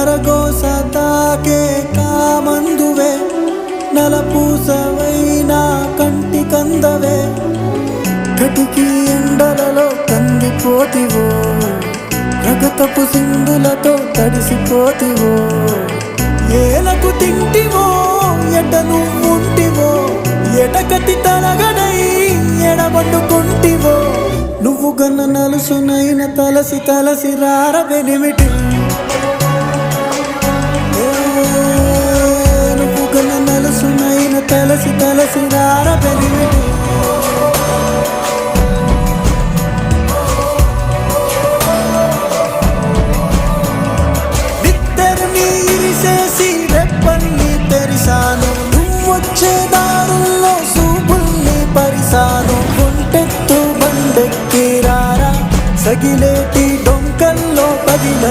నరగోస తాకే కామందువే నలపూసవైనా కంటి కందవే కటికి ఎండలలో కందిపోతివో రగతపు సింధులతో తడిసిపోతివో ఏలకు తింటివో ఎట నువ్వుంటివో ఎటకతి తలగడై ఎడబట్టుకుంటివో నువ్వు గన్న నలుసునైన తలసి తలసి రారవెనిమిటి నువ్వు గన్న నలుసునైన తలసి తలసి రారవెనిమిటి నిద్దరిని ఇరిసేసి రెప్పల్ని తెరిసాను నువ్వొచ్చే దారుల్లో సూపుల్ని పరిసాను గుంటెత్తు బండెక్కి రారా సగిలేటి డొంకల్లో పగిల